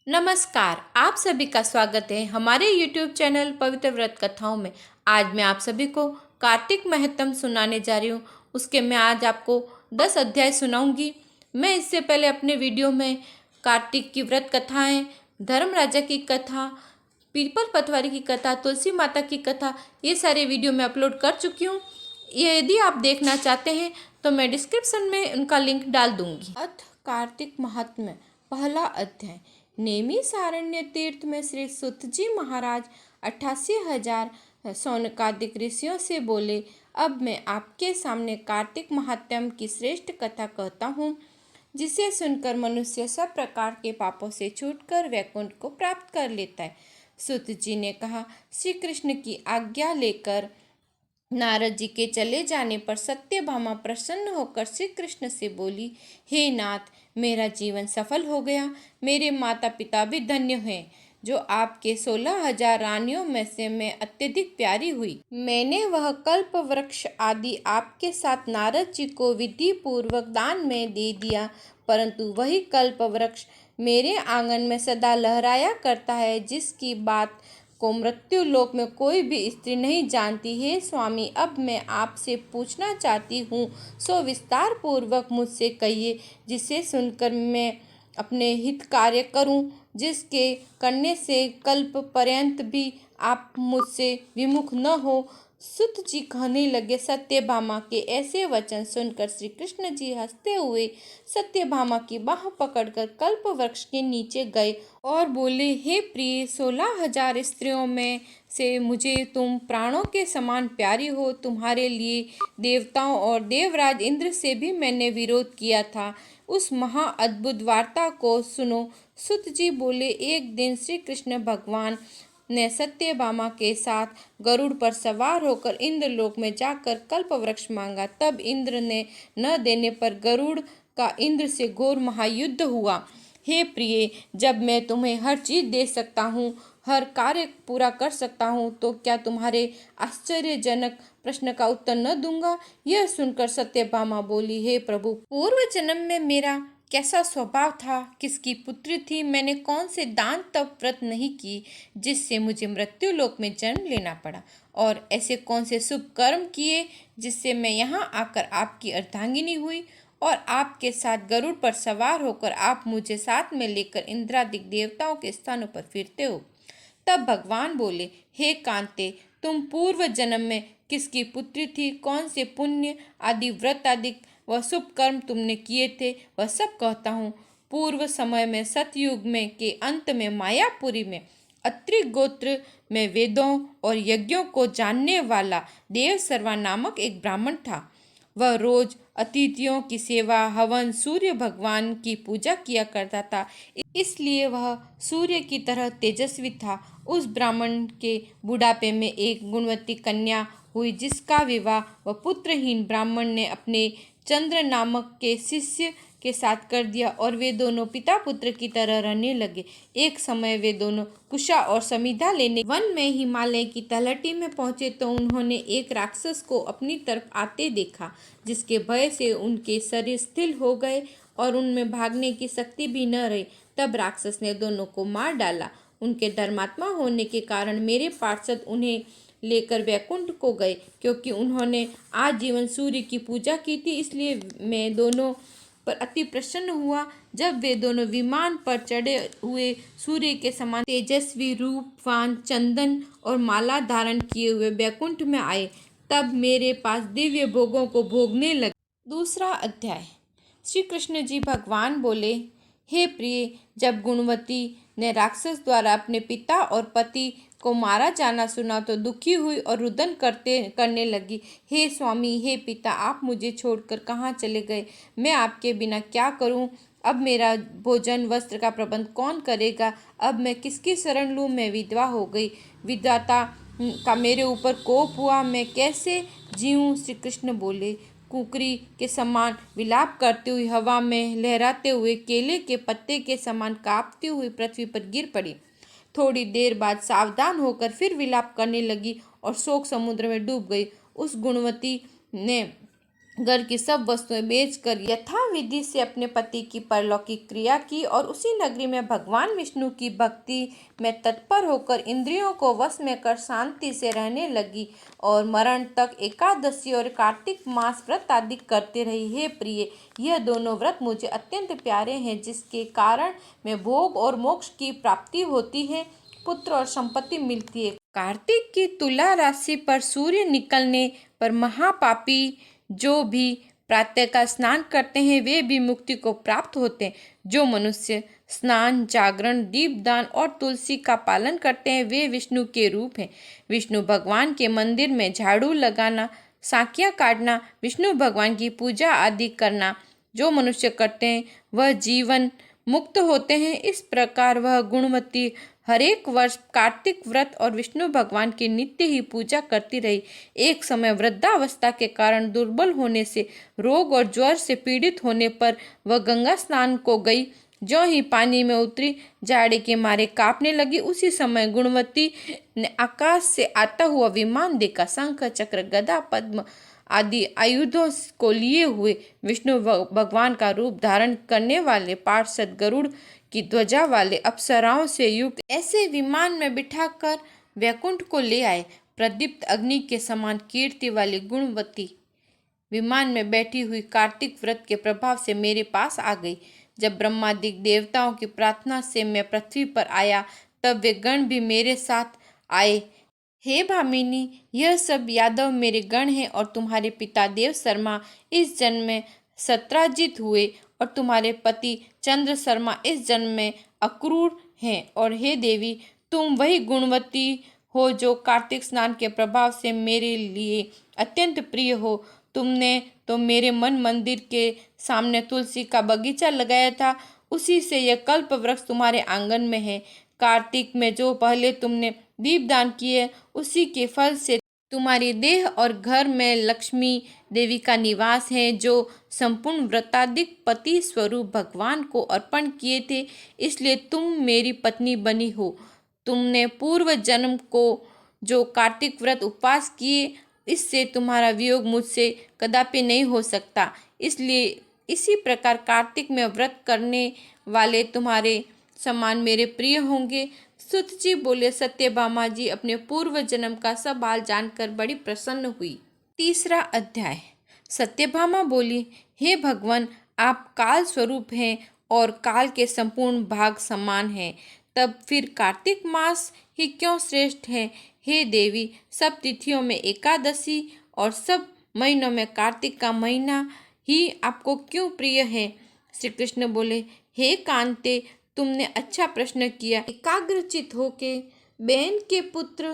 नमस्कार। आप सभी का स्वागत है हमारे YouTube चैनल पवित्र व्रत कथाओं में। आज मैं आप सभी को कार्तिक महत्म सुनाने जा रही हूँ। उसके मैं आज आपको 10 अध्याय सुनाऊंगी। मैं इससे पहले अपने वीडियो में कार्तिक की व्रत कथाएं, धर्म राजा की कथा, पीपल पतवारी की कथा, तुलसी माता की कथा, ये सारे वीडियो मैं अपलोड कर चुकी हूँ। यदि आप देखना चाहते हैं तो मैं डिस्क्रिप्शन में उनका लिंक डाल दूंगी। अथ कार्तिक महात्म्य, पहला अध्याय। नेमी सारण्य तीर्थ में श्री सुत जी महाराज 88,000 सौनकादिक ऋषियों से बोले, अब मैं आपके सामने कार्तिक महात्म्य की श्रेष्ठ कथा कहता हूँ, जिसे सुनकर मनुष्य सब प्रकार के पापों से छूटकर वैकुंठ को प्राप्त कर लेता है। सुत जी ने कहा, श्री कृष्ण की आज्ञा लेकर नारद जी के चले जाने पर सत्यभामा प्रसन्न होकर श्री कृष्ण से बोली, हे नाथ, मेरा जीवन सफल हो गया। मेरे माता पिता भी धन्य हैं, जो आपके 16,000 रानियों में से मैं अत्यधिक प्यारी हुई। मैंने वह कल्प वृक्ष आदि आपके साथ नारद जी को विधि पूर्वक दान में दे दिया, परंतु वही कल्प वृक्ष मेरे आंगन में सदा लहराया करता है, जिसकी बात को मृत्यु लोक में कोई भी स्त्री नहीं जानती। हे स्वामी, अब मैं आपसे पूछना चाहती हूँ, सो विस्तार पूर्वक मुझसे कहिए, जिसे सुनकर मैं अपने हित कार्य करूँ, जिसके करने से कल्प पर्यंत भी आप मुझसे विमुख न हो। सुत जी कहने लगे, सत्यभामा के ऐसे वचन सुनकर श्री कृष्ण जी हंसते हुए सत्यभामा की बाह पकड़कर कल्प वृक्ष के नीचे गए और बोले, हे प्रिय, 16,000 स्त्रियों में से मुझे तुम प्राणों के समान प्यारी हो। तुम्हारे लिए देवताओं और देवराज इंद्र से भी मैंने विरोध किया था। उस महा अद्भुत वार्ता को सुनो। सुत जी बोले, एक दिन श्री कृष्ण भगवान ने सत्यभामा के साथ गरुड़ पर सवार होकर इंद्रलोक में जाकर कल्प वृक्ष मांगा। तब इंद्र ने न देने पर गरुड़ का इंद्र से घोर महायुद्ध हुआ। हे प्रिय, जब मैं तुम्हें हर चीज दे सकता हूँ, हर कार्य पूरा कर सकता हूँ, तो क्या तुम्हारे आश्चर्यजनक प्रश्न का उत्तर न दूंगा? यह सुनकर सत्यभामा बोली, हे प्रभु, पूर्व जन्म में मेरा कैसा स्वभाव था, किसकी पुत्री थी, मैंने कौन से दान तप व्रत नहीं की जिससे मुझे मृत्यु लोक में जन्म लेना पड़ा, और ऐसे कौन से शुभ कर्म किए जिससे मैं यहाँ आकर आपकी अर्धांगिनी हुई और आपके साथ गरुड़ पर सवार होकर आप मुझे साथ में लेकर इंद्रादिक देवताओं के स्थानों पर फिरते हो। तब भगवान बोले, हे कांते, तुम पूर्व जन्म में किसकी पुत्री थी, कौन से पुण्य आदि व्रत आदि वह शुभ कर्म तुमने किए थे, वह सब कहता हूँ। पूर्व समय में सतयुग में के अंत में मायापुरी में अत्रि गोत्र में वेदों और यज्ञों को जानने वाला देवसर्वा नामक एक ब्राह्मण था। वह रोज अतिथियों की सेवा, हवन, सूर्य भगवान की पूजा किया करता था, इसलिए वह सूर्य की तरह तेजस्वी था। उस ब्राह्मण के बुढ़ापे में एक गुणवती कन्या हुई, जिसका विवाह वह पुत्रहीन ब्राह्मण ने अपने चंद्र नामक के शिष्य के साथ कर दिया और वे दोनों पिता पुत्र की तरह रहने लगे। एक समय वे दोनों कुशा और समिधा लेने वन में हिमालय की तलहटी में पहुंचे तो उन्होंने एक राक्षस को अपनी तरफ आते देखा, जिसके भय से उनके शरीर स्थिर हो गए और उनमें भागने की शक्ति भी न रही। तब राक्षस ने दोनों को मार डाला। उनके धर्मात्मा होने के कारण मेरे पार्षद उन्हें लेकर वैकुंठ को गए। क्योंकि उन्होंने आजीवन सूर्य की पूजा की थी, इसलिए मैं दोनों पर अति प्रसन्न हुआ। जब वे दोनों विमान पर चढ़े हुए सूर्य के समान तेजस्वी रूपवान चंदन और माला धारण किए हुए वैकुंठ में आए, तब मेरे पास दिव्य भोगों को भोगने लगे। दूसरा अध्याय। श्री कृष्ण जी भगवान बोले, हे प्रिय, जब गुणवती ने राक्षस द्वारा अपने पिता और पति को मारा जाना सुना तो दुखी हुई और रुदन करने लगी। हे स्वामी, हे पिता, आप मुझे छोड़कर कहाँ चले गए? मैं आपके बिना क्या करूँ? अब मेरा भोजन वस्त्र का प्रबंध कौन करेगा? अब मैं किसकी शरण लूँ? मैं विधवा हो गई। विधाता का मेरे ऊपर कोप हुआ, मैं कैसे जीऊँ? श्री कृष्ण बोले, कुकरी के समान विलाप करती हुई हवा में लहराते हुए केले के पत्ते के समान कांपती हुई पृथ्वी पर गिर पड़ी। थोड़ी देर बाद सावधान होकर फिर विलाप करने लगी और शोक समुद्र में डूब गई। उस गुणवती ने घर की सब वस्तुएं बेचकर यथाविधि से अपने पति की परलौकिक क्रिया की और उसी नगरी में भगवान विष्णु की भक्ति में तत्पर होकर इंद्रियों को वश में कर शांति से रहने लगी और मरण तक एकादशी और कार्तिक मास व्रत आदि करते रही। हे प्रिय, यह दोनों व्रत मुझे अत्यंत प्यारे हैं, जिसके कारण में भोग और मोक्ष की प्राप्ति होती है, पुत्र और संपत्ति मिलती है। कार्तिक की तुला राशि पर सूर्य निकलने पर महापापी जो भी प्रातः का स्नान करते हैं वे भी मुक्ति को प्राप्त होते हैं। जो मनुष्य स्नान, जागरण, दीपदान और तुलसी का पालन करते हैं वे विष्णु के रूप हैं। विष्णु भगवान के मंदिर में झाड़ू लगाना, साकियाँ काटना, विष्णु भगवान की पूजा आदि करना जो मनुष्य करते हैं वह जीवन मुक्त होते हैं। इस प्रकार वह गुणवती हरेक वर्ष कार्तिक व्रत और विष्णु भगवान की नित्य ही पूजा करती रही। एक समय वृद्धावस्था के कारण दुर्बल होने से, रोग और ज्वर से पीड़ित होने पर वह गंगा स्नान को गई। जो ही पानी में उतरी, जाड़े के मारे कांपने लगी। उसी समय गुणवती ने आकाश से आता हुआ विमान देखा। शंख, चक्र, गदा, पद्म आदि आयुधों को लिए हुए विष्णु भगवान का रूप धारण करने वाले पार्षद गरुड़ की ध्वजा वाले अप्सराओं से युक्त ऐसे विमान में बिठाकर वैकुंठ को ले आए। प्रदीप्त अग्नि के समान कीर्ति वाली गुणवती विमान में बैठी हुई कार्तिक व्रत के प्रभाव से मेरे पास आ गई। जब ब्रह्मादि देवताओं की प्रार्थना से मैं पृथ्वी पर आया तब वे गण भी मेरे साथ आए। हे भामिनी, यह सब यादव मेरे गण हैं और तुम्हारे पिता देव शर्मा इस जन्म में सत्राजित हुए और तुम्हारे पति चंद्र शर्मा इस जन्म में अक्रूर हैं। और हे देवी, तुम वही गुणवती हो जो कार्तिक स्नान के प्रभाव से मेरे लिए अत्यंत प्रिय हो। तुमने तो मेरे मन मंदिर के सामने तुलसी का बगीचा लगाया था, उसी से यह कल्प वृक्ष तुम्हारे आंगन में है। कार्तिक में जो पहले तुमने दीपदान किए उसी के फल से तुम्हारी देह और घर में लक्ष्मी देवी का निवास है, जो संपूर्ण व्रताधिक पति स्वरूप भगवान को अर्पण किए थे, इसलिए तुम मेरी पत्नी बनी हो। तुमने पूर्व जन्म को जो कार्तिक व्रत उपवास किए, इससे तुम्हारा वियोग मुझसे कदापि नहीं हो सकता। इसलिए इसी प्रकार कार्तिक में व्रत करने वाले तुम्हारे समान मेरे प्रिय होंगे। सुत जी बोले, सत्यभामा जी अपने पूर्व जन्म का सब हाल जानकर बड़ी प्रसन्न हुई। तीसरा अध्याय। सत्यभामा बोली, हे भगवान, आप काल स्वरूप हैं और काल के संपूर्ण भाग समान हैं, तब फिर कार्तिक मास ही क्यों श्रेष्ठ है? हे देवी, सब तिथियों में एकादशी और सब महीनों में कार्तिक का महीना ही आपको क्यों प्रिय है? श्री कृष्ण बोले, हे कांते, तुमने अच्छा प्रश्न किया। एकाग्रचित होके बहन के पुत्र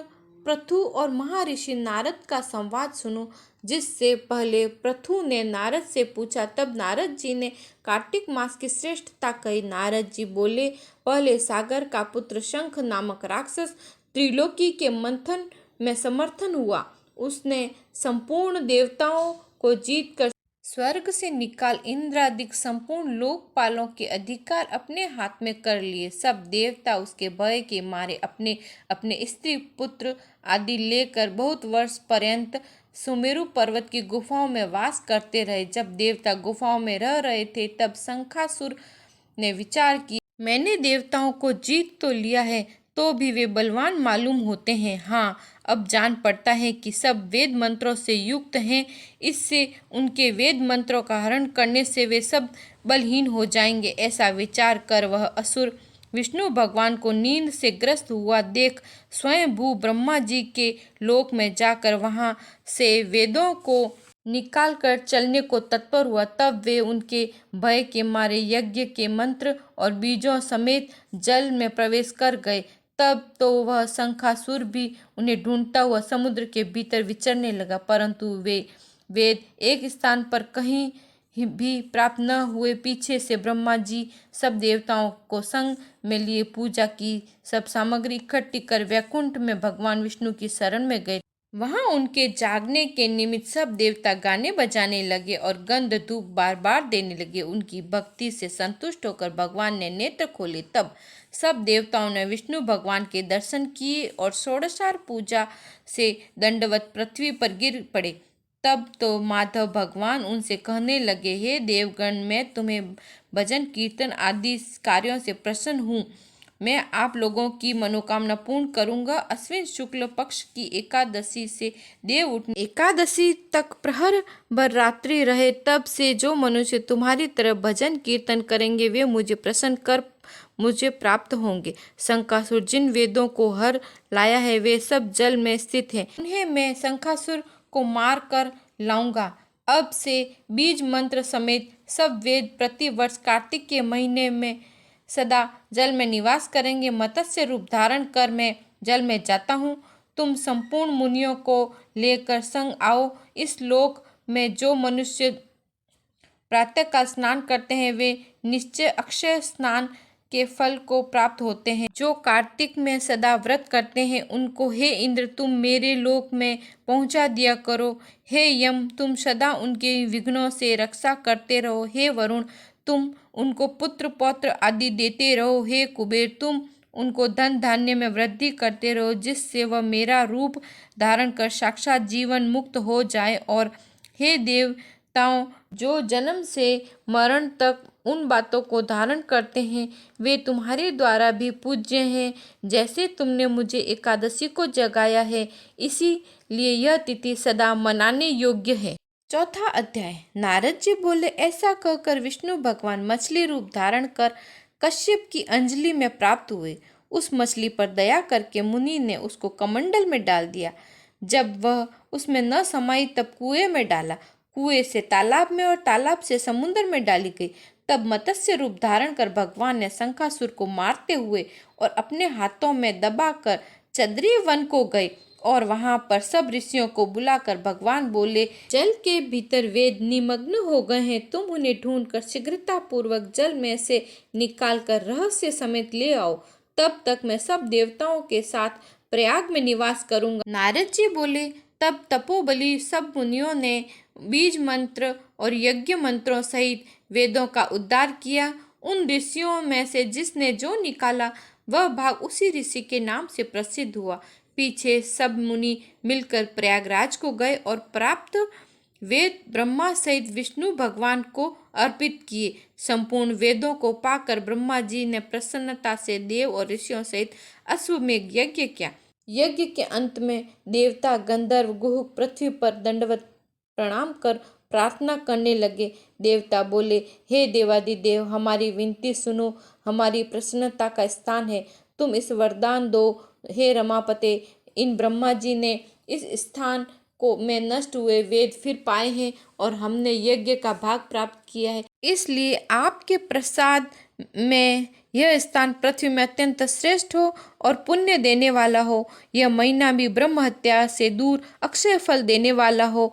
पृथु और महर्षि नारद का संवाद सुनो। जिससे पहले पृथु ने नारद से पूछा, तब नारद जी ने कार्तिक मास की श्रेष्ठता कही। नारद जी बोले, पहले सागर का पुत्र शंख नामक राक्षस त्रिलोकी के मंथन में समर्थन हुआ। उसने संपूर्ण देवताओं को जीतकर स्वर्ग से निकाल इंद्रादिक संपूर्ण लोकपालों के अधिकार अपने हाथ में कर लिए। सब देवता उसके भय के मारे अपने अपने स्त्री पुत्र आदि लेकर बहुत वर्ष पर्यंत सुमेरु पर्वत की गुफाओं में वास करते रहे। जब देवता गुफाओं में रह रहे थे तब शंखासुर ने विचार किया, मैंने देवताओं को जीत तो लिया है, तो भी वे बलवान मालूम होते हैं। हाँ, अब जान पड़ता है कि सब वेद मंत्रों से युक्त हैं, इससे उनके वेद मंत्रों का हरण करने से वे सब बलहीन हो जाएंगे। ऐसा विचार कर वह असुर विष्णु भगवान को नींद से ग्रस्त हुआ देख स्वयं भू ब्रह्मा जी के लोक में जाकर वहां से वेदों को निकाल कर चलने को तत्पर हुआ। तब वे उनके भय के मारे यज्ञ के मंत्र और बीजों समेत जल में प्रवेश कर गए। तब तो वह शंखासुर भी उन्हें ढूंढता हुआ समुद्र के भीतर विचरने लगा, परंतु वे वेद एक स्थान पर कहीं भी प्राप्त न हुए। पीछे से ब्रह्मा जी सब देवताओं को संग में लिए पूजा की सब सामग्री इकट्ठी कर वैकुंठ में भगवान विष्णु की शरण में गए। वहां उनके जागने के निमित्त सब देवता गाने बजाने लगे और गंध धूप बार बार देने लगे। उनकी भक्ति से संतुष्ट होकर भगवान ने नेत्र खोले। तब सब देवताओं ने विष्णु भगवान के दर्शन किए और षोडशार पूजा से दंडवत पृथ्वी पर गिर पड़े। तब तो माधव भगवान उनसे कहने लगे, हे देवगण, मैं तुम्हें भजन कीर्तन आदि कार्यों से प्रसन्न हूँ। मैं आप लोगों की मनोकामना पूर्ण करूंगा। अश्विन शुक्ल पक्ष की एकादशी से देव उठने एकादशी तक प्रहर भर रात्रि रहे, तब से जो मनुष्य तुम्हारी तरफ भजन कीर्तन करेंगे वे मुझे प्रसन्न कर मुझे प्राप्त होंगे। शंखासुर जिन वेदों को हर लाया है वे सब जल में स्थित हैं। उन्हें मैं शंखासुर को मार कर लाऊंगा। अब से बीज मंत्र समेत सब वेद प्रतिवर्ष कार्तिक के महीने में सदा जल में निवास करेंगे। मत्स्य रूप धारण कर मैं जल में जाता हूँ। तुम संपूर्ण मुनियों को लेकर संग आओ। इस लोक में जो मनुष्य प्रातः काल स्नान करते हैं वे निश्चय अक्षय स्नान के फल को प्राप्त होते हैं। जो कार्तिक में सदा व्रत करते हैं उनको हे इंद्र तुम मेरे लोक में पहुंचा दिया करो। हे यम तुम सदा उनके विघ्नों से रक्षा करते रहो। हे वरुण तुम उनको पुत्र पौत्र आदि देते रहो। हे कुबेर तुम उनको धन धान्य में वृद्धि करते रहो, जिससे वह मेरा रूप धारण कर साक्षात जीवन मुक्त हो जाए। और हे देवताओं, जो जन्म से मरण तक उन बातों को धारण करते हैं वे तुम्हारे द्वारा भी पूज्य हैं। जैसे तुमने मुझे एकादशी को जगाया है, इसीलिए यह तिथि सदा मनाने योग्य है। चौथा अध्याय। नारद जी बोले, ऐसा कहकर विष्णु भगवान मछली रूप धारण कर कश्यप की अंजलि में प्राप्त हुए। उस मछली पर दया करके मुनि ने उसको कमंडल में डाल दिया। जब वह उसमें न समाई तब कुएं में डाला, कुएं से तालाब में और तालाब से समुद्र में डाली गई। तब मत्स्य रूप धारण कर भगवान ने शंखासुर को मारते हुए और अपने हाथों में दबाकर चंद्री वन को गए और वहां पर सब ऋषियों को बुलाकर भगवान बोले, जल के भीतर वेद निमग्न हो गए हैं, तुम उन्हें ढूंढकर शीघ्रता पूर्वक जल में से निकालकर रहस्य समेत ले आओ। तब तक मैं सब देवताओं के साथ प्रयाग में निवास करूंगा। नारद जी बोले, तब तपोबली सब मुनियों ने बीज मंत्र और यज्ञ मंत्रों सहित वेदों का उद्धार किया। उन ऋषियों में से जिसने जो निकाला वह भाग उसी ऋषि के नाम से प्रसिद्ध हुआ। पीछे सब मुनि मिलकर प्रयागराज को गए और प्राप्त वेद ब्रह्मा सहित विष्णु भगवान को अर्पित किए। संपूर्ण वेदों को पाकर ब्रह्मा जी ने प्रसन्नता से देव और ऋषियों सहित अश्वमेध यज्ञ किया। यज्ञ के अंत में देवता गंधर्व गुह पृथ्वी पर दंडवत प्रणाम कर प्रार्थना करने लगे। देवता बोले, हे देवादिदेव, हमारी विनती सुनो, हमारी प्रसन्नता का स्थान है, तुम इस वरदान दो। हे रमापते, इन ब्रह्मा जी ने इस स्थान को में नष्ट हुए वेद फिर पाए हैं और हमने यज्ञ का भाग प्राप्त किया है, इसलिए आपके प्रसाद में यह स्थान पृथ्वी में अत्यंत श्रेष्ठ हो और पुण्य देने वाला हो। यह महीना भी ब्रह्म हत्या से दूर अक्षय फल देने वाला हो।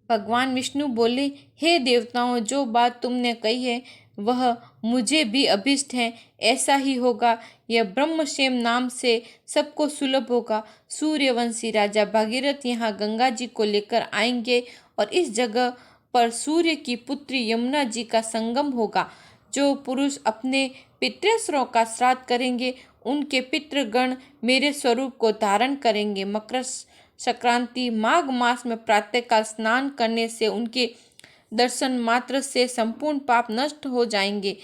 भगवान विष्णु बोले, हे देवताओं, जो बात तुमने कही है वह मुझे भी अभिष्ट है। ऐसा ही होगा। यह ब्रह्मक्षेम नाम से सबको सुलभ होगा। सूर्यवंशी राजा भागीरथ यहाँ गंगा जी को लेकर आएंगे और इस जगह पर सूर्य की पुत्री यमुना जी का संगम होगा। जो पुरुष अपने पितृस्त्रों का श्राद्ध करेंगे उनके पितृगण मेरे स्वरूप को धारण करेंगे। मकर संक्रांति माघ मास में प्रातःकाल स्नान करने से उनके दर्शन मात्र से संपूर्ण पाप नष्ट हो जाएंगे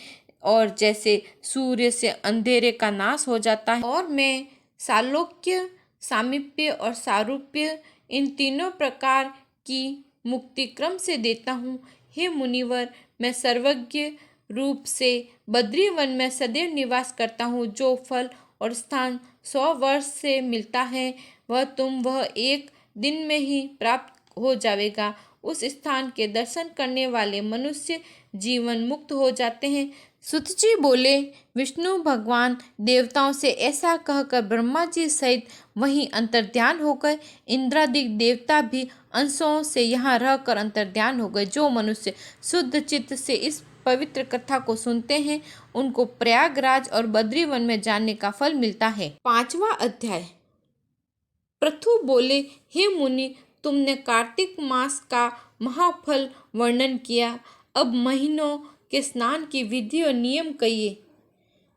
और जैसे सूर्य से अंधेरे का नाश हो जाता है। और मैं सालोक्य, सामीप्य और सारूप्य इन तीनों प्रकार की मुक्ति क्रम से देता हूँ। हे मुनिवर, मैं सर्वज्ञ रूप से बद्रीवन में सदैव निवास करता हूँ। जो फल और स्थान 100 वर्ष से मिलता है वह एक दिन में ही प्राप्त हो जाएगा। उस स्थान के दर्शन करने वाले मनुष्य जीवन मुक्त हो जाते हैं। सुत जी बोले, विष्णु भगवान देवताओं से ऐसा कहकर ब्रह्मा जी सहित वहीं अंतर्ध्यान हो गए। इंद्रादिक देवता भी अंशों से यहाँ रहकर अंतर्ध्यान हो गए। जो मनुष्य शुद्ध चित्त से इस पवित्र कथा को सुनते हैं उनको प्रयागराज और बद्रीवन में जाने का फल मिलता है। पांचवा अध्याय। पृथु बोले, हे मुनि, तुमने कार्तिक मास का महाफल वर्णन किया, अब महीनों के स्नान की विधि और नियम कहिए।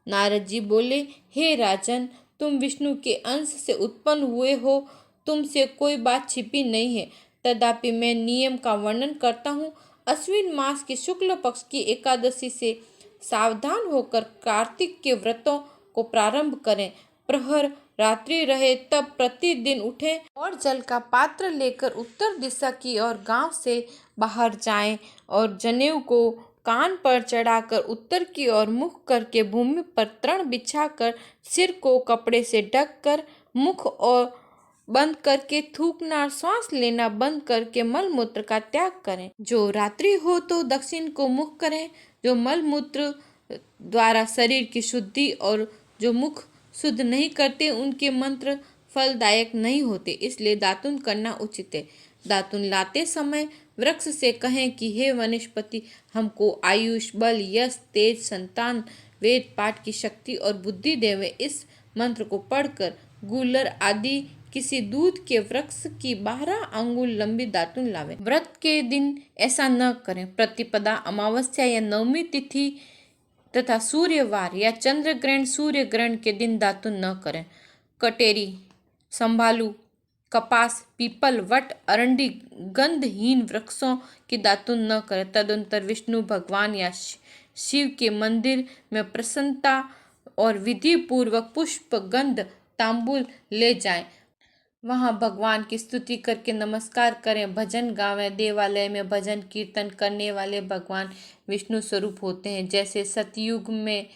नारद जी बोले, हे राजन, तुम विष्णु के अंश से उत्पन्न हुए हो, तुमसे कोई बात छिपी नहीं है। तथापि मैं नियम का वर्णन करता हूँ। अश्विन मास की शुक्ल पक्ष की एकादशी से सावधान होकर कार्तिक के व्रतों को प्रारंभ करें। प्रहर रात्रि रहे तब प्रतिदिन उठें और जल का पात्र लेकर उत्तर दिशा की ओर गांव से बाहर जाएं और जनेऊ को कान पर चढ़ाकर उत्तर की ओर मुख करके भूमि पर तृण बिछाकर सिर को कपड़े से ढककर मुख और बंद करके थूकना और श्वास लेना बंद करके मल मूत्र का त्याग करें। जो रात्रि हो तो दक्षिण को मुख करें। जो मल मूत्र द्वारा शरीर की शुद्धि और जो मुख शुद्ध नहीं करते उनके मंत्र फलदायक नहीं होते, इसलिए दातुन करना उचित है। दातुन लाते समय वृक्ष से कहें कि हे वनस्पति, हमको आयुष, बल, यश, तेज, संतान, वेद पाठ की शक्ति और बुद्धि देवे। इस मंत्र को पढ़कर गूलर आदि किसी दूध के वृक्ष की 12 अंगुल लंबी दातुन लावे। व्रत के दिन ऐसा न करें। प्रतिपदा, अमावस्या या नवमी तिथि तथा सूर्यवार या चंद्र ग्रहण, सूर्य ग्रहण के दिन दातुन न करें। कटेरी, संभालू, कपास, पीपल, वट, अरंडी, गंधहीन वृक्षों की दातुन न करें। तदनंतर विष्णु भगवान या शिव के मंदिर में प्रसन्नता और विधि पूर्वक पुष्प, गंध, तांबूल ले जाएं। वहां भगवान की स्तुति करके नमस्कार करें, भजन गावें। देवालय में भजन कीर्तन करने वाले भगवान विष्णु स्वरूप होते हैं। जैसे सतयुग में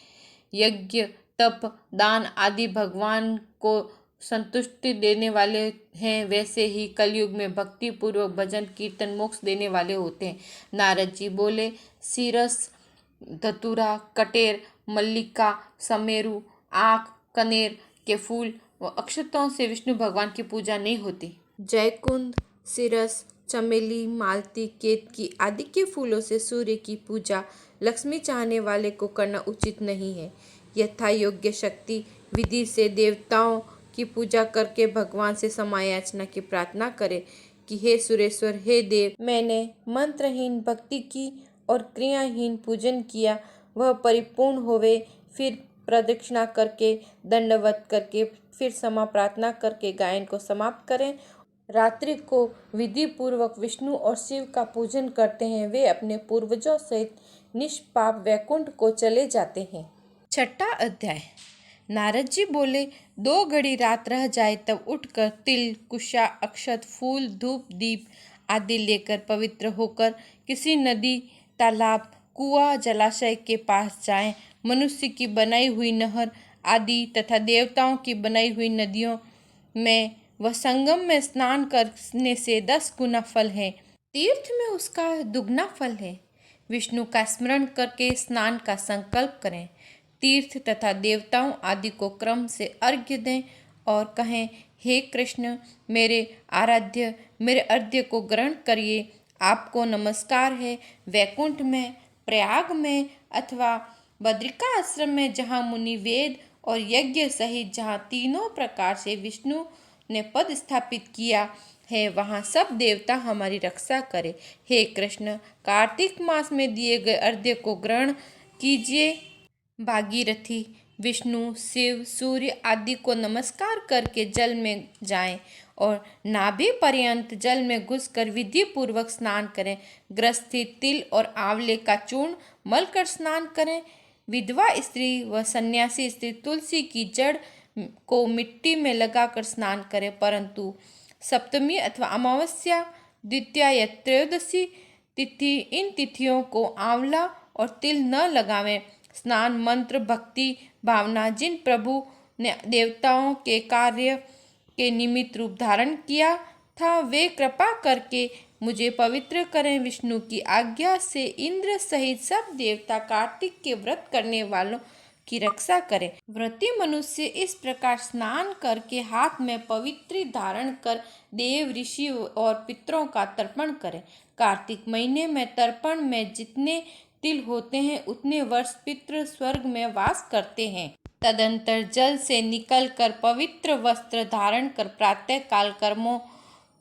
यज्ञ, तप, दान आदि भगवान को संतुष्टि देने वाले हैं, वैसे ही कलयुग में भक्ति पूर्वक भजन कीर्तन मोक्ष देने वाले होते हैं। नारद जी बोले, सीरस, धतूरा, कटेर, मल्लिका, समेरु, आक, कनेर के फूल व अक्षतों से विष्णु भगवान की पूजा नहीं होती। जयकुंद, सिरस, चमेली, मालती, केतकी आदि के फूलों से सूर्य की पूजा लक्ष्मी चाहने वाले को करना उचित नहीं है। यथा योग्य शक्ति विधि से देवताओं की पूजा करके भगवान से समायाचना की प्रार्थना करे कि हे सुरेश्वर, हे देव, मैंने मंत्रहीन भक्ति की और क्रियाहीन पूजन किया, वह परिपूर्ण होवे। फिर प्रदक्षिणा करके, दंडवत करके, फिर क्षमा प्रार्थना करके गायन को समाप्त करें। रात्रि को विधि पूर्वक विष्णु और शिव का पूजन करते हैं, वे अपने पूर्वजों सहित निष्पाप वैकुंठ को चले जाते हैं। छठा अध्याय। नारद जी बोले, 2 घड़ी रात रह जाए तब उठकर तिल, कुशा, अक्षत, फूल, धूप, दीप आदि लेकर पवित्र होकर किसी नदी, तालाब, कुआं, जलाशय के पास जाएं। मनुष्य की बनाई हुई नहर आदि तथा देवताओं की बनाई हुई नदियों में व संगम में स्नान करने से 10 गुना फल है। तीर्थ में उसका दुगना फल है। विष्णु का स्मरण करके स्नान का संकल्प करें। तीर्थ तथा देवताओं आदि को क्रम से अर्घ्य दें और कहें, हे कृष्ण, मेरे आराध्य, मेरे अर्घ्य को ग्रहण करिए। आपको नमस्कार है। वैकुंठ में, प्रयाग में अथवा बद्रिका आश्रम में, जहाँ मुनि वेद और यज्ञ सहित जहाँ तीनों प्रकार से विष्णु ने पद स्थापित किया है, वहाँ सब देवता हमारी रक्षा करे। हे कृष्ण, कार्तिक मास में दिए गए अर्घ्य को ग्रहण कीजिए। भागीरथी, विष्णु, शिव, सूर्य आदि को नमस्कार करके जल में जाएं और नाभि पर्यंत जल में घुसकर विधि पूर्वक स्नान करें। गृहस्थी तिल और आंवले का चूर्ण मलकर स्नान करें। विधवा स्त्री व सन्यासी स्त्री तुलसी की जड़ को मिट्टी में लगाकर स्नान करें, परंतु सप्तमी अथवा अमावस्या, द्वितीया या त्रयोदशी तिथि, इन तिथियों को आंवला और तिल न लगावें। स्नान मंत्र, भक्ति भावना जिन प्रभु ने देवताओं के कार्य के निमित्त रूप धारण किया था, वे कृपा करके मुझे पवित्र करें। विष्णु की आज्ञा से इंद्र सहित सब देवता कार्तिक के व्रत करने वालों की रक्षा करें। व्रती मनुष्य इस प्रकार स्नान करके हाथ में पवित्री धारण कर देव, ऋषि और पितरों का तर्पण करें। कार्तिक महीने में तर्पण में जितने तिल होते हैं उतने वर्ष पितृ स्वर्ग में वास करते हैं। तदंतर जल से निकलकर पवित्र वस्त्र धारण कर प्रातः काल कर्मों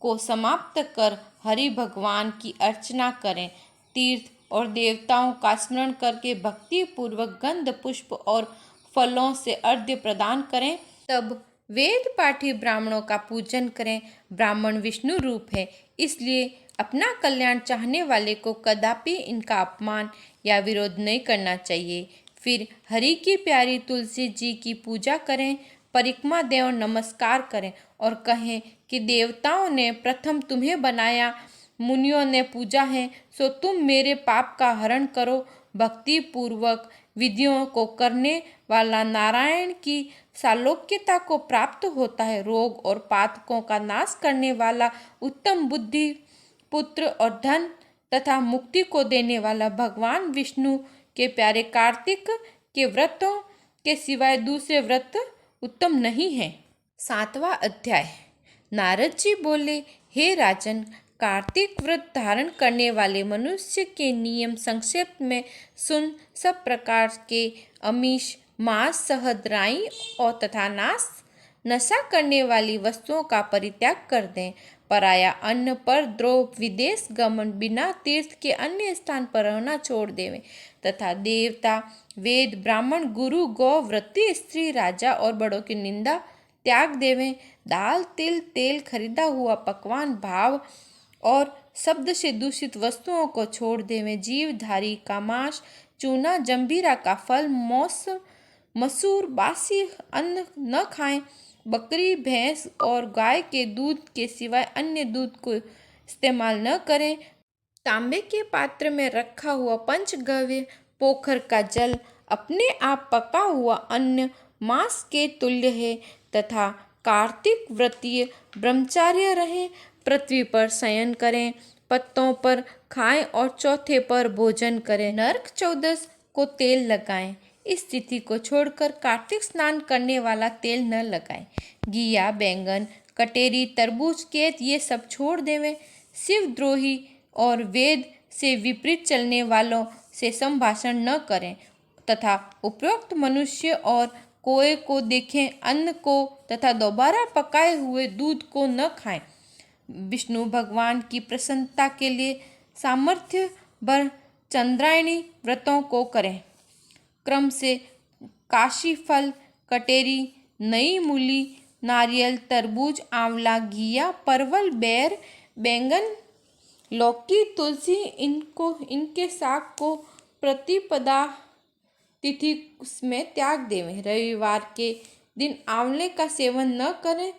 को समाप्त कर हरि भगवान की अर्चना करें। तीर्थ और देवताओं का स्मरण करके भक्ति पूर्वक गंध, पुष्प और फलों से अर्घ्य प्रदान करें। तब वेद पाठी ब्राह्मणों का पूजन करें। ब्राह्मण विष्णु रूप है, इसलिए अपना कल्याण चाहने वाले को कदापि इनका अपमान या विरोध नहीं करना चाहिए। फिर हरि की प्यारी तुलसी जी की पूजा करें, परिक्रमा दें और नमस्कार करें और कहें कि देवताओं ने प्रथम तुम्हें बनाया, मुनियों ने पूजा है, सो तुम मेरे पाप का हरण करो। भक्ति पूर्वक विधियों को करने वाला नारायण की सालोक्यता को प्राप्त होता है। रोग और पातकों का नाश करने वाला, उत्तम बुद्धि, पुत्र और धन तथा मुक्ति को देने वाला भगवान विष्णु के प्यारे कार्तिक के व्रतों के सिवाय दूसरे व्रत उत्तम नहीं है। 7वां अध्याय। नारद जी बोले, हे राजन, कार्तिक व्रत धारण करने वाले मनुष्य के नियम संक्षेप में सुन। सब प्रकार के अमीष, मांस, शहद, राई और तथा नशा करने वाली वस्तुओं का परित्याग कर दें। पराया अन्न पर द्रोह, विदेश गमन, बिना तीर्थ के अन्य स्थान पर रहना छोड़ देवें तथा देवता, वेद, ब्राह्मण, गुरु, गौ, व्रती, स्त्री, राजा और बड़ों की निंदा त्याग देवें। दाल, तिल, तेल, खरीदा हुआ पकवान, भाव और शब्द से दूषित वस्तुओं को छोड़ देवें। जीवधारी का मांस, चूना, जंभीरा का फल, मसूर, बासी अन्न न खाएं। बकरी, भैंस और गाय के दूध के सिवाय अन्य दूध को इस्तेमाल न करें। तांबे के पात्र में रखा हुआ पंचगव्य पोखर का जल अपने आप पका हुआ अन्न मांस के तुल्य है तथा कार्तिक व्रतीय ब्रह्मचार्य रहें। पृथ्वी पर शयन करें, पत्तों पर खाएं और चौथे पर भोजन करें। नरक चौदस को तेल लगाएं। इस तिथि को छोड़कर कार्तिक स्नान करने वाला तेल न लगाएं। घिया, बैंगन, कटेरी, तरबूज, केत ये सब छोड़ देवें। शिवद्रोही और वेद से विपरीत चलने वालों से संभाषण न करें तथा उपरोक्त मनुष्य और कोए को देखें अन्न को तथा दोबारा पकाए हुए दूध को न खाएं। विष्णु भगवान की प्रसन्नता के लिए सामर्थ्य भर चंद्रायणी व्रतों को करें। क्रम से काशी फल, कटेरी, नई मूली, नारियल, तरबूज, आंवला, घिया, परवल, बेर, बैंगन, लौकी, तुलसी इनके साग को प्रतिपदा तिथि में त्याग देवें। रविवार के दिन आंवले का सेवन न करें।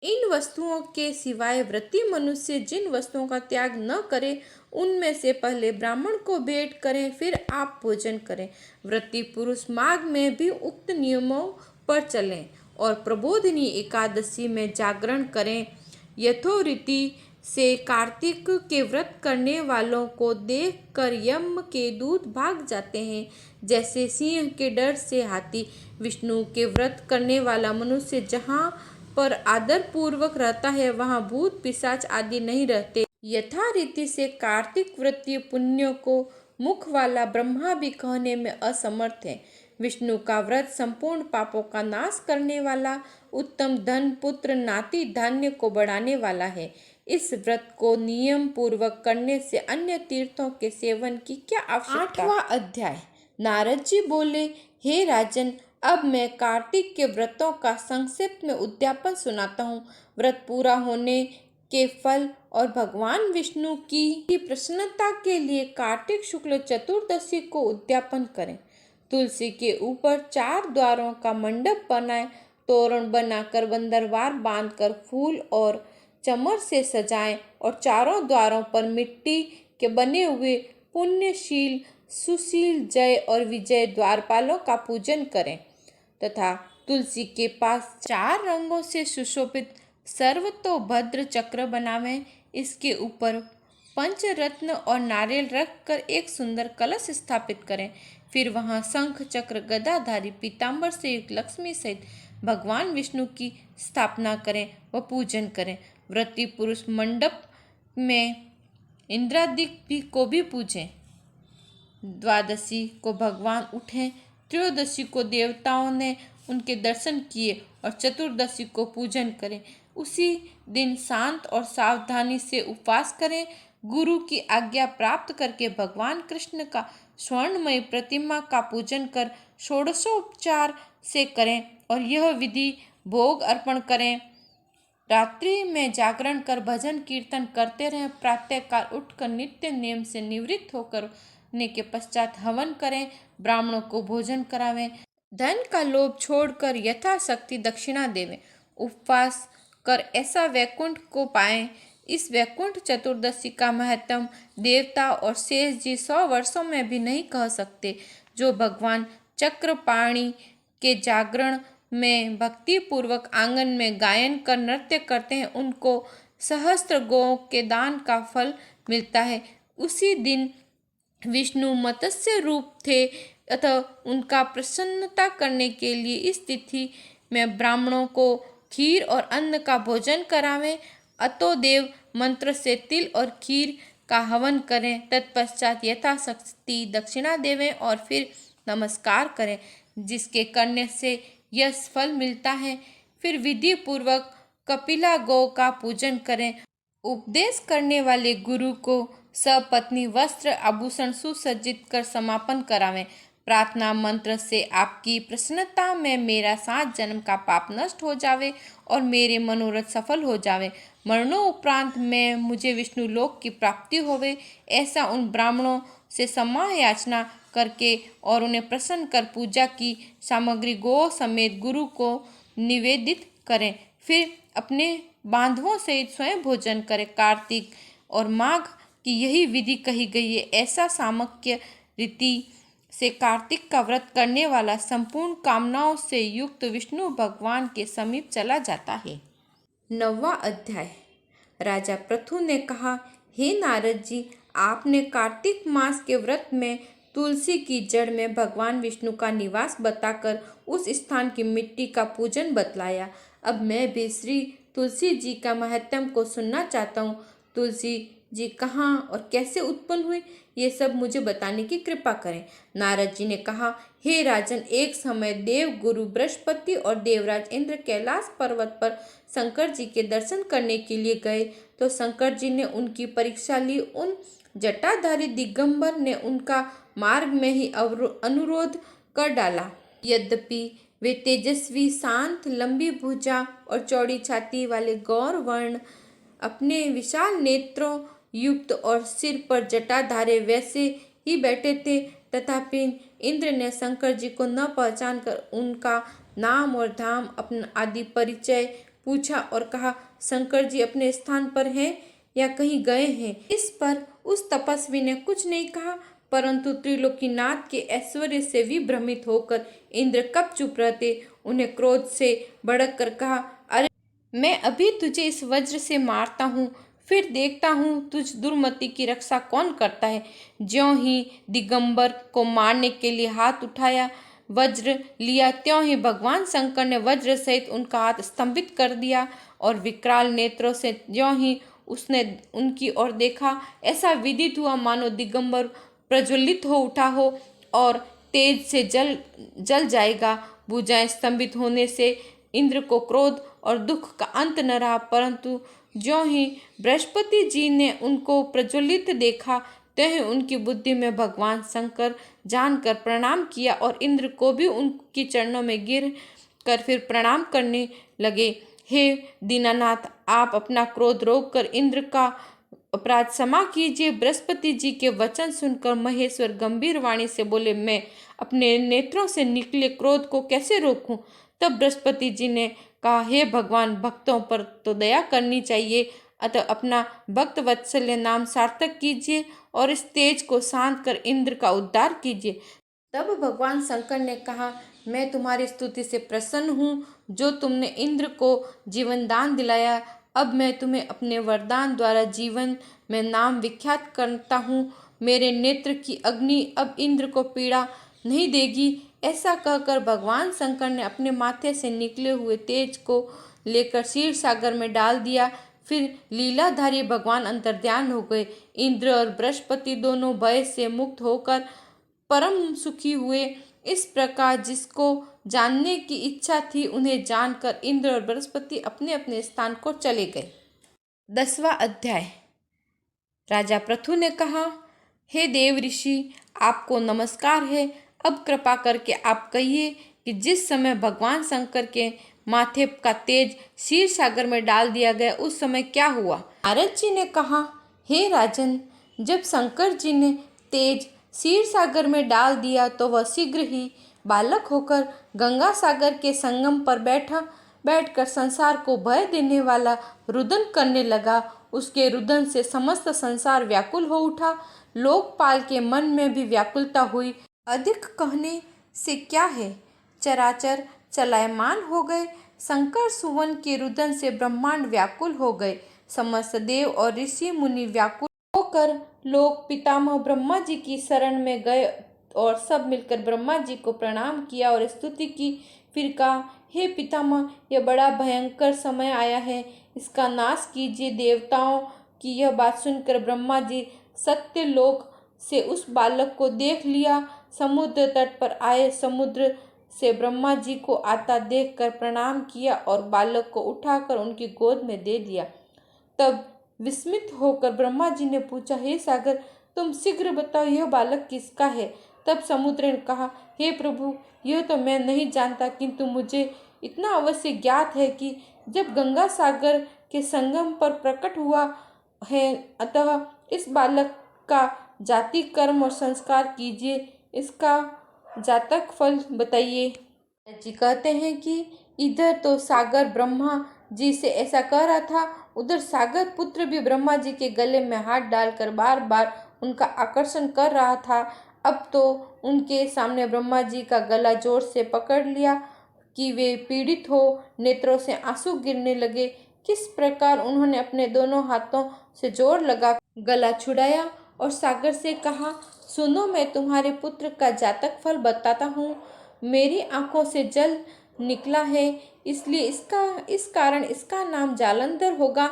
इन वस्तुओं के सिवाय व्रती मनुष्य जिन वस्तुओं का त्याग न करे उनमें से पहले ब्राह्मण को भेंट करें, फिर आप भोजन करें। व्रती पुरुष माघ में भी उक्त नियमों पर चलें और प्रबोधिनी एकादशी में जागरण करें। यथोरीति से कार्तिक के व्रत करने वालों को देखकर यम के दूत भाग जाते हैं, जैसे सिंह के डर से हाथी। विष्णु के व्रत करने वाला मनुष्य जहाँ पर आदर पूर्वक रहता है, वहाँ भूत पिशाच आदि नहीं रहते। यथा रीति से कार्तिक व्रतीय पुण्यों को मुख वाला ब्रह्मा भी कहने में असमर्थ है। विष्णु का व्रत संपूर्ण पापों का नाश करने वाला, उत्तम धन, पुत्र, नाती, धान्य को बढ़ाने वाला है। इस व्रत को नियम पूर्वक करने से अन्य तीर्थों के सेवन की क्या आवश्यकता। 8वां अध्याय। नारद जी बोले, हे राजन, अब मैं कार्तिक के व्रतों का संक्षेप में उद्यापन सुनाता हूँ। व्रत पूरा होने के फल और भगवान विष्णु की प्रसन्नता के लिए कार्तिक शुक्ल चतुर्दशी को उद्यापन करें। तुलसी के ऊपर 4 द्वारों का मंडप बनाएं, तोरण बनाकर बंदरवार बांधकर फूल और चमर से सजाएं और चारों द्वारों पर मिट्टी के बने हुए पुण्यशील, सुशील, जय और विजय द्वारपालों का पूजन करें तथा तुलसी के पास 4 रंगों से सुशोभित सर्वतोभद्र चक्र बनावें। इसके ऊपर पंचरत्न और नारियल रखकर एक सुंदर कलश स्थापित करें। फिर वहां शंख, चक्र, गदाधारी, पीतांबर से युक्त लक्ष्मी सहित भगवान विष्णु की स्थापना करें व पूजन करें। व्रती पुरुष मंडप में इंद्रादिक को भी पूजें। द्वादशी को भगवान उठे, त्रयोदशी को देवताओं ने उनके दर्शन किए और चतुर्दशी को पूजन करें। उसी दिन शांत और सावधानी से उपवास करें। गुरु की आज्ञा प्राप्त करके भगवान कृष्ण का स्वर्णमय प्रतिमा का पूजन कर षोडशोपचार से करें और यह विधि भोग अर्पण करें, रात्रि में जागरण कर भजन कीर्तन करते रहें, प्रातःकाल उठकर नित्य नियम से निवृत्त होकर ने के पश्चात हवन करें, ब्राह्मणों को भोजन करावें, धन का लोभ छोड़कर यथाशक्ति दक्षिणा देवें, उपवास कर ऐसा वैकुंठ को पाएं। इस वैकुंठ चतुर्दशी का महत्व देवता और शेष जी 100 वर्षों में भी नहीं कह सकते। जो भगवान चक्रपाणि के जागरण में भक्ति पूर्वक आंगन में गायन कर नृत्य करते हैं, उनको सहस्त्र गौ के दान का फल मिलता है। उसी दिन विष्णु मत्स्य रूप थे, अतः उनका प्रसन्नता करने के लिए इस तिथि में ब्राह्मणों को खीर और अन्न का भोजन करावें। अतोदेव मंत्र से तिल और खीर का हवन करें, तत्पश्चात यथाशक्ति दक्षिणा देवें और फिर नमस्कार करें, जिसके करने से यश फल मिलता है। फिर विधि पूर्वक कपिला गौ का पूजन करें। उपदेश करने वाले गुरु को सपत्नी वस्त्र आभूषण सुसज्जित कर समापन करावें। प्रार्थना मंत्र से आपकी प्रसन्नता में मेरा 7 जन्म का पाप नष्ट हो जावे और मेरे मनोरथ सफल हो जावे, मरणोपरांत में मुझे विष्णु लोक की प्राप्ति होवे, ऐसा उन ब्राह्मणों से सम्मान याचना करके और उन्हें प्रसन्न कर पूजा की सामग्री गौ समेत गुरु को निवेदित करें। फिर अपने बांधवों सहित स्वयं भोजन करें। कार्तिक और माघ की यही विधि कही गई है। ऐसा सामक्य रीति से कार्तिक का व्रत करने वाला संपूर्ण कामनाओं से युक्त विष्णु भगवान के समीप चला जाता है। 9वां अध्याय। राजा पृथु ने कहा, हे नारद जी, आपने कार्तिक मास के व्रत में तुलसी की जड़ में भगवान विष्णु का निवास बताकर उस स्थान की मिट्टी का पूजन बतलाया। अब मैं भी श्री तुलसी जी का महत्व को सुनना चाहता हूँ। तुलसी जी कहाँ और कैसे उत्पन्न हुई, ये सब मुझे बताने की कृपा करें। नारद जी ने कहा, हे राजन, एक समय देव गुरु बृहस्पति और देवराज इंद्र कैलाश पर्वत पर शंकर जी के दर्शन करने के लिए गए तो शंकर जी ने उनकी परीक्षा ली। उन जटाधारी दिगंबर ने उनका मार्ग में ही अनुरोध कर डाला। यद्यपि वे तेजस्वी, शांत, लंबी भुजा और चौड़ी छाती वाले गौर वर्ण, अपने विशाल नेत्रों युक्त और सिर पर जटाधारे वैसे ही बैठे थे, तथापि इंद्र ने शंकर जी को न पहचान कर उनका नाम और धाम अपना आदि परिचय पूछा और कहा, शंकर जी अपने स्थान पर हैं या कहीं गए हैं। इस पर उस तपस्वी ने कुछ नहीं कहा, परंतु त्रिलोकीनाथ के ऐश्वर्य से विभ्रमित होकर इंद्र कब चुप रहते। उन्हें क्रोध से भड़क कर कहा, अरे, मैं अभी तुझे इस वज्र से मारता हूँ, फिर देखता हूँ तुझ दुर्मति की रक्षा कौन करता है। ज्यों ही दिगंबर को मारने के लिए हाथ उठाया, वज्र लिया, त्यों ही भगवान शंकर ने वज्र सहित उनका हाथ स्तंभित कर दिया और विकराल नेत्रों से ज्यों ही उसने उनकी ओर देखा, ऐसा विदित हुआ मानो दिगंबर प्रज्वलित हो उठा हो और तेज से जल जाएगा। भुजाएं स्तंभित होने से इंद्र को क्रोध और दुख का अंत न रहा, परंतु ज्यों ही बृहस्पति जी ने उनको प्रज्वलित देखा, त्यों ही उनकी बुद्धि में भगवान शंकर जानकर प्रणाम किया और इंद्र को भी उनकी चरणों में गिर कर फिर प्रणाम करने लगे। हे दीनानाथ, आप अपना क्रोध रोक कर इंद्र का अपराध क्षमा कीजिए। बृहस्पति जी के वचन सुनकर महेश्वर गंभीर वाणी से बोले, मैं अपने नेत्रों से निकले क्रोध को कैसे रोकूं। तब बृहस्पति जी ने कहा, हे भगवान, भक्तों पर तो दया करनी चाहिए, अतः अपना भक्त वत्सल्य नाम सार्थक कीजिए और इस तेज को शांत कर इंद्र का उद्धार कीजिए। तब भगवान शंकर ने कहा, मैं तुम्हारी स्तुति से प्रसन्न हूँ, जो तुमने इंद्र को जीवन दान दिलाया। अब मैं तुम्हें अपने वरदान द्वारा जीवन में नाम विख्यात करता हूँ। मेरे नेत्र की अग्नि अब इंद्र को पीड़ा नहीं देगी। ऐसा कहकर भगवान शंकर ने अपने माथे से निकले हुए तेज को लेकर क्षीर सागर में डाल दिया। फिर लीलाधारी भगवान अंतर्ध्यान हो गए। इंद्र और बृहस्पति दोनों भय से मुक्त होकर परम सुखी हुए। इस प्रकार जिसको जानने की इच्छा थी, उन्हें जानकर इंद्र और बृहस्पति अपने अपने स्थान को चले गए। 10वां अध्याय। राजा पृथु ने कहा, हे देव ऋषि, आपको नमस्कार है। अब कृपा करके आप कहिए कि जिस समय भगवान शंकर के माथे का तेज क्षीर सागर में डाल दिया गया, उस समय क्या हुआ? नारद जी ने कहा, हे राजन, जब शंकर जी ने तेज क्षीर सागर में डाल दिया तो वह शीघ्र ही बालक होकर गंगा सागर के संगम पर बैठकर संसार को भय देने वाला रुदन करने लगा। उसके रुदन से समस्त संसार व्याकुल हो उठा। लोकपाल के मन में भी व्याकुलता हुई। अधिक कहने से क्या है, चराचर चलायमान हो गए। शंकर सुवन के रुदन से ब्रह्मांड व्याकुल हो गए। समस्त देव और ऋषि मुनि व्याकुल होकर लोग पितामह ब्रह्मा जी की शरण में गए और सब मिलकर ब्रह्मा जी को प्रणाम किया और स्तुति की। फिर कहा, हे पितामह, यह बड़ा भयंकर समय आया है, इसका नाश कीजिए। देवताओं की यह बात सुनकर ब्रह्मा जी सत्य लोक से उस बालक को देख लिया। समुद्र तट पर आए। समुद्र से ब्रह्मा जी को आता देखकर प्रणाम किया और बालक को उठाकर उनकी गोद में दे दिया। तब विस्मित होकर ब्रह्मा जी ने पूछा, हे सागर, तुम शीघ्र बताओ, यह बालक किसका है? तब समुद्र ने कहा, हे प्रभु, यह तो मैं नहीं जानता, किंतु मुझे इतना अवश्य ज्ञात है कि जब गंगा सागर के संगम पर प्रकट हुआ है, अतः इस बालक का जाति, कर्म और संस्कार कीजिए। इसका जातक फल बताइए। जी कहते हैं कि इधर तो सागर ब्रह्मा जी से ऐसा कह रहा था, उधर सागर पुत्र भी ब्रह्मा जी के गले में हाथ डालकर बार बार उनका आकर्षण कर रहा था। अब तो उनके सामने ब्रह्मा जी का गला जोर से पकड़ लिया कि वे पीड़ित हो। नेत्रों से आंसू गिरने लगे। किस प्रकार उन्होंने अपने दोनों हाथों से जोर लगा गला छुड़ाया और सागर से कहा, सुनो, मैं तुम्हारे पुत्र का जातक फल बताता हूँ। मेरी आंखों से जल निकला है, इसलिए इस कारण इसका नाम जालंधर होगा।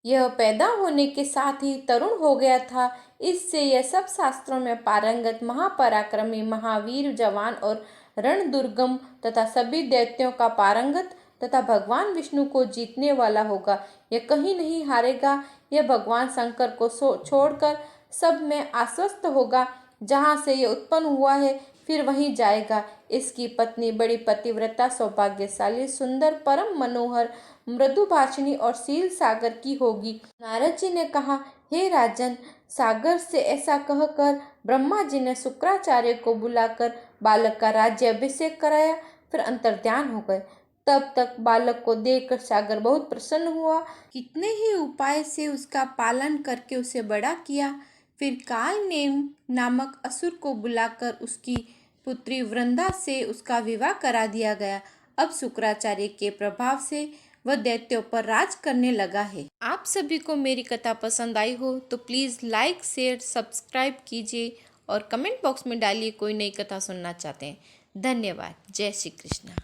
यह पैदा होने के साथ ही तरुण हो गया था। इससे यह सब शास्त्रों में पारंगत, महापराक्रमी, महावीर, जवान और रणदुर्गम तथा सभी दैत्यों का पारंगत तथा भगवान विष्णु को जीतने वाला होगा। यह कहीं नहीं हारेगा। यह भगवान शंकर को छोड़कर सब में आश्वस्त होगा। जहाँ से यह उत्पन्न हुआ है फिर वहीं जाएगा। इसकी पत्नी बड़ी पतिव्रता, सौभाग्यशाली, सुंदर, परम मनोहर, मृदुभाषिणी और शील सागर की होगी। नारद जी ने कहा, हे राजन, सागर से ऐसा कहकर ब्रह्मा जी ने शुक्राचार्य को बुलाकर बालक का राज्य अभिषेक कराया। फिर अंतर्ध्यान हो गए। तब तक बालक को देखकर सागर बहुत प्रसन्न हुआ। कितने ही उपाय से उसका पालन करके उसे बड़ा किया। फिर कालनेम नामक असुर को बुलाकर उसकी पुत्री वृंदा से उसका विवाह करा दिया गया। अब शुक्राचार्य के प्रभाव से वह दैत्यों पर राज करने लगा है। आप सभी को मेरी कथा पसंद आई हो तो प्लीज़ लाइक, शेयर, सब्सक्राइब कीजिए और कमेंट बॉक्स में डालिए कोई नई कथा सुनना चाहते हैं। धन्यवाद। जय श्री कृष्ण।